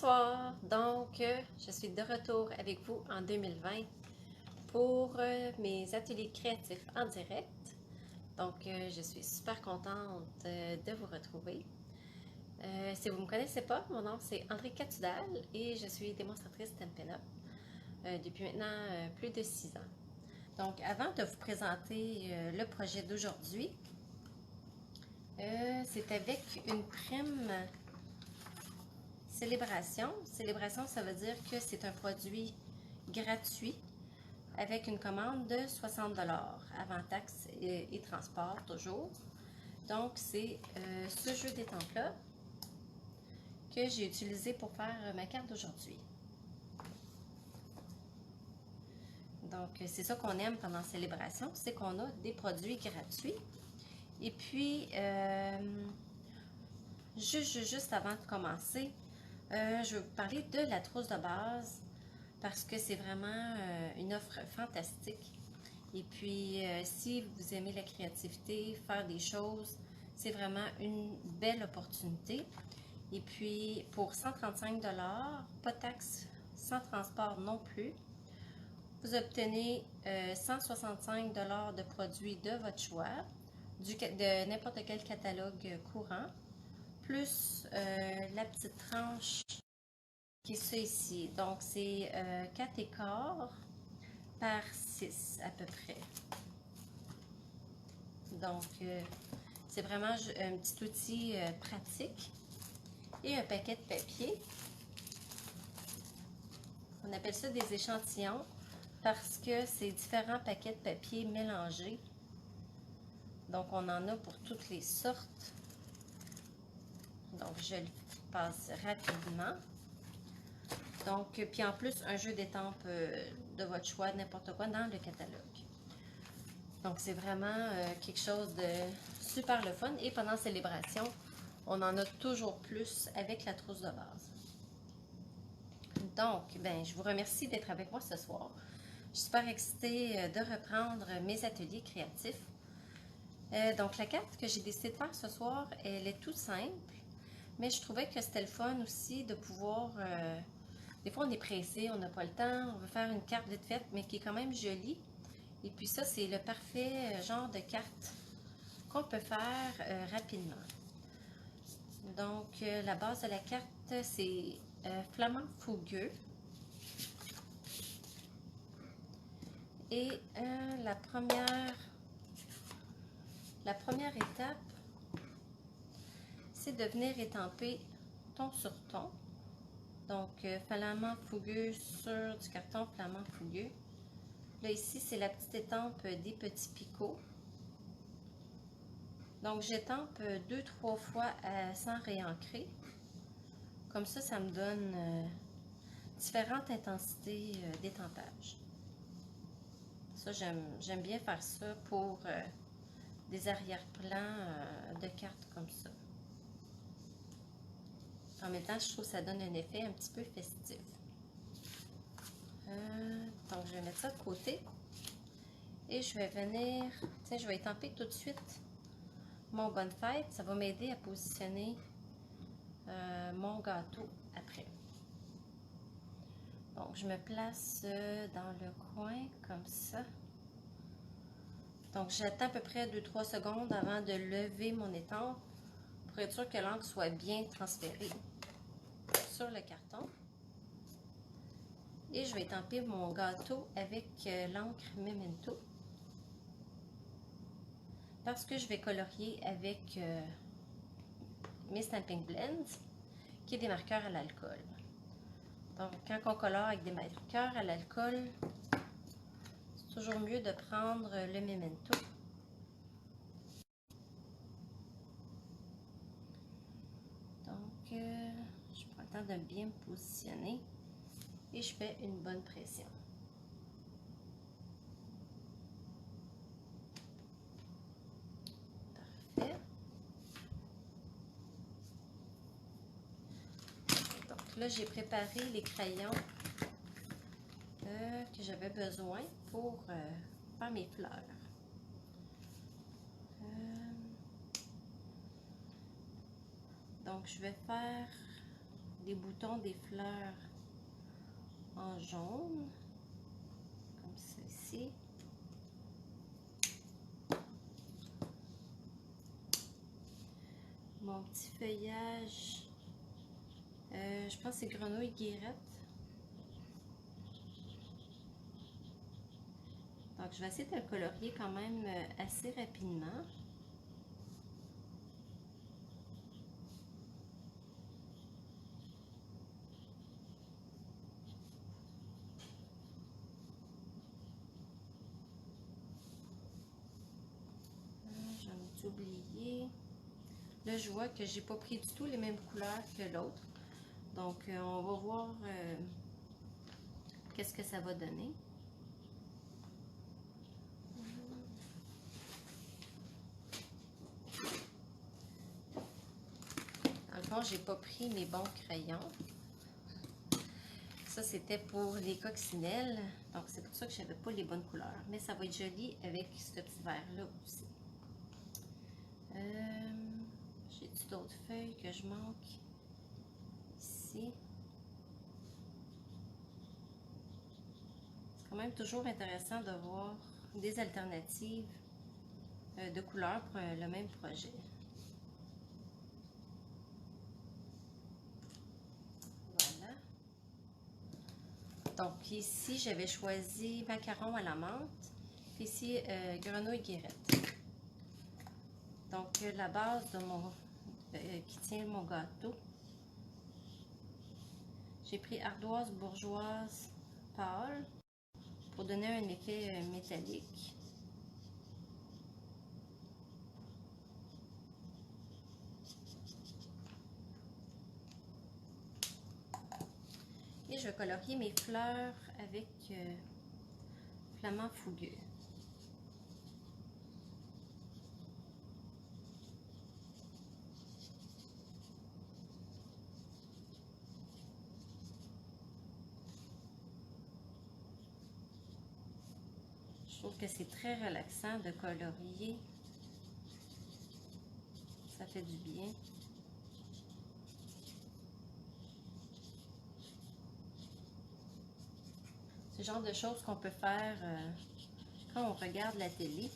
Bonsoir, donc je suis de retour avec vous en 2020 pour mes ateliers créatifs en direct. Donc je suis super contente de vous retrouver. Si vous ne me connaissez pas, mon nom c'est André Catudal et je suis démonstratrice Stampin' Up depuis maintenant plus de 6 ans. Donc avant de vous présenter le projet d'aujourd'hui, c'est avec une prime Célébration. Célébration, ça veut dire que c'est un produit gratuit avec une commande de 60 avant taxes et transport toujours. Donc, c'est ce jeu d'étampes-là que j'ai utilisé pour faire ma carte d'aujourd'hui. Donc, c'est ça qu'on aime pendant Célébration, c'est qu'on a des produits gratuits. Et puis, juste avant de commencer, je vais vous parler de la trousse de base parce que c'est vraiment une offre fantastique. Et puis, si vous aimez la créativité, faire des choses, c'est vraiment une belle opportunité. Et puis, pour 135 $, pas de taxe, sans transport non plus, vous obtenez 165 $ de produits de votre choix, de n'importe quel catalogue courant, plus la petite tranche qui est ça ici. Donc, c'est 4 écarts par 6 à peu près. Donc, c'est vraiment un petit outil pratique. Et un paquet de papier. On appelle ça des échantillons parce que c'est différents paquets de papier mélangés. Donc, on en a pour toutes les sortes. Donc, je le passe rapidement. Donc, puis en plus, un jeu d'étampes de votre choix, n'importe quoi, dans le catalogue. Donc, c'est vraiment quelque chose de super le fun. Et pendant Célébration, on en a toujours plus avec la trousse de base. Donc, je vous remercie d'être avec moi ce soir. Je suis super excitée de reprendre mes ateliers créatifs. Donc, la carte que j'ai décidé de faire ce soir, elle est tout simple, mais je trouvais que c'était le fun aussi de pouvoir... des fois, on est pressé, on n'a pas le temps, on veut faire une carte vite faite, mais qui est quand même jolie. Et puis ça, c'est le parfait genre de carte qu'on peut faire rapidement. Donc, la base de la carte, c'est flamand fougueux. Et la première étape, c'est de venir étamper ton sur ton. Donc, flamand fougueux sur du carton flamand fougueux. Là, ici, c'est la petite étampe des petits picots. Donc, j'étampe 2-3 fois sans réancrer. Comme ça, ça me donne différentes intensités d'étampage. Ça, j'aime bien faire ça pour des arrière-plans de cartes comme ça. En même temps, je trouve que ça donne un effet un petit peu festif. Donc, je vais mettre ça de côté. Et je vais venir, tiens, je vais étamper tout de suite mon bonne fête. Ça va m'aider à positionner mon gâteau après. Donc, je me place dans le coin comme ça. Donc, j'attends à peu près 2-3 secondes avant de lever mon étampe pour être sûr que l'encre soit bien transférée sur le carton. Et je vais étamper mon gâteau avec l'encre Memento parce que je vais colorier avec mes Stampin' Blends, qui est des marqueurs à l'alcool. Donc, quand on colore avec des marqueurs à l'alcool, c'est toujours mieux de prendre le Memento. Donc, je prends le temps de bien me positionner et je fais une bonne pression. Parfait. Donc là, j'ai préparé les crayons que j'avais besoin pour faire mes fleurs. Donc, je vais faire des boutons, des fleurs en jaune, comme ceci. Mon petit feuillage, je pense que c'est grenouille guérette. Donc, je vais essayer de le colorier quand même assez rapidement. J'en ai oublié. Là, je vois que j'ai pas pris du tout les mêmes couleurs que l'autre. Donc, on va voir qu'est-ce que ça va donner. Dans le fond, j'ai pas pris mes bons crayons. Ça, c'était pour les coccinelles. Donc, c'est pour ça que j'avais pas les bonnes couleurs. Mais ça va être joli avec ce petit vert-là aussi. J'ai-tu d'autres feuilles que je manque ici? C'est quand même toujours intéressant de voir des alternatives de couleurs pour le même projet. Voilà. Donc ici, j'avais choisi macaron à la menthe. Puis ici, grenouille guérette. Donc la base de mon qui tient mon gâteau. J'ai pris ardoise bourgeoise pâle pour donner un effet métallique. Et je vais colorier mes fleurs avec flamant fougueux. Je trouve que c'est très relaxant de colorier. Ça fait du bien. C'est le genre de choses qu'on peut faire quand on regarde la télé.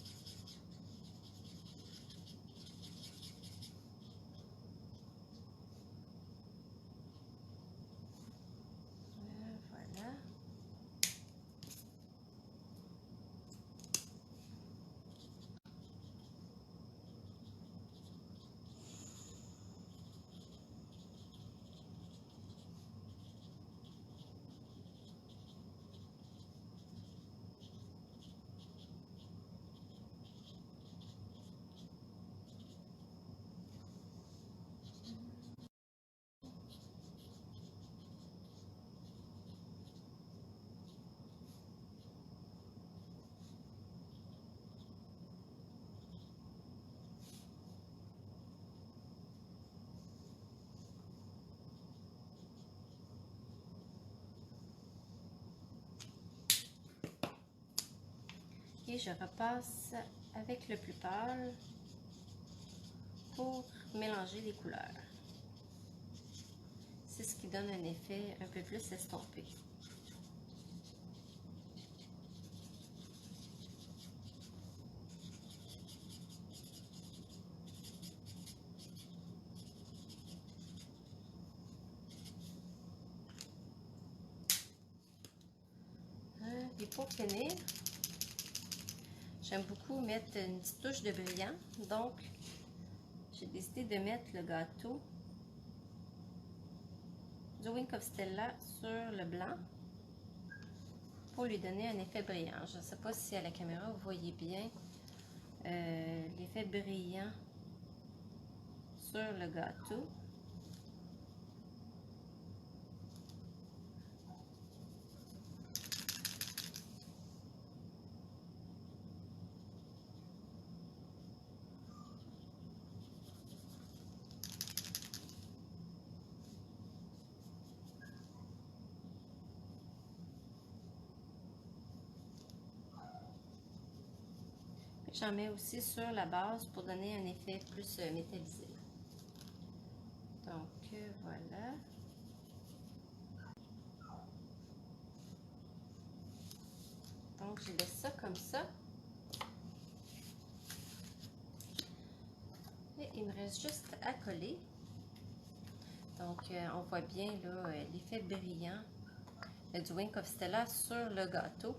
Voilà. Et je repasse avec le plus pâle pour mélanger les couleurs. C'est ce qui donne un effet un peu plus estompé. Et pour finir, j'aime beaucoup mettre une petite touche de brillant. Donc, j'ai décidé de mettre le gâteau du Wink of Stella sur le blanc pour lui donner un effet brillant. Je ne sais pas si à la caméra vous voyez bien l'effet brillant sur le gâteau. J'en mets aussi sur la base pour donner un effet plus métallisé. Donc voilà. Donc, je laisse ça comme ça. Et il me reste juste à coller. Donc, on voit bien l'effet brillant du Wink of Stella sur le gâteau.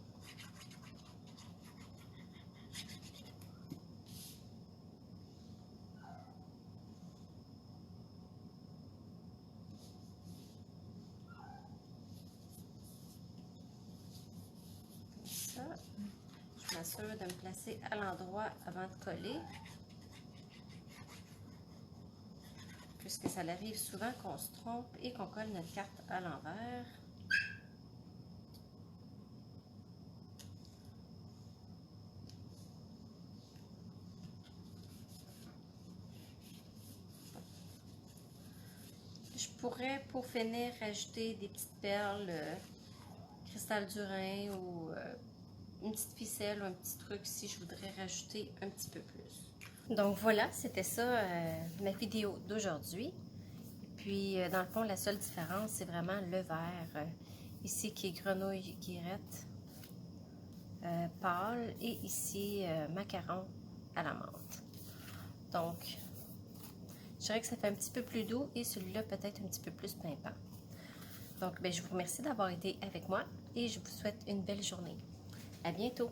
Comme ça. Je m'assure de me placer à l'endroit avant de coller. Puisque ça arrive souvent qu'on se trompe et qu'on colle notre carte à l'envers. Je pourrais, pour finir, rajouter des petites perles, cristal du Rhin ou une petite ficelle ou un petit truc si je voudrais rajouter un petit peu plus. Donc voilà, c'était ça ma vidéo d'aujourd'hui. Puis dans le fond, la seule différence, c'est vraiment le vert. Ici qui est grenouille guirette pâle et ici macaron à la menthe. Donc, je dirais que ça fait un petit peu plus doux et celui-là peut-être un petit peu plus pimpant. Donc, je vous remercie d'avoir été avec moi et je vous souhaite une belle journée. À bientôt!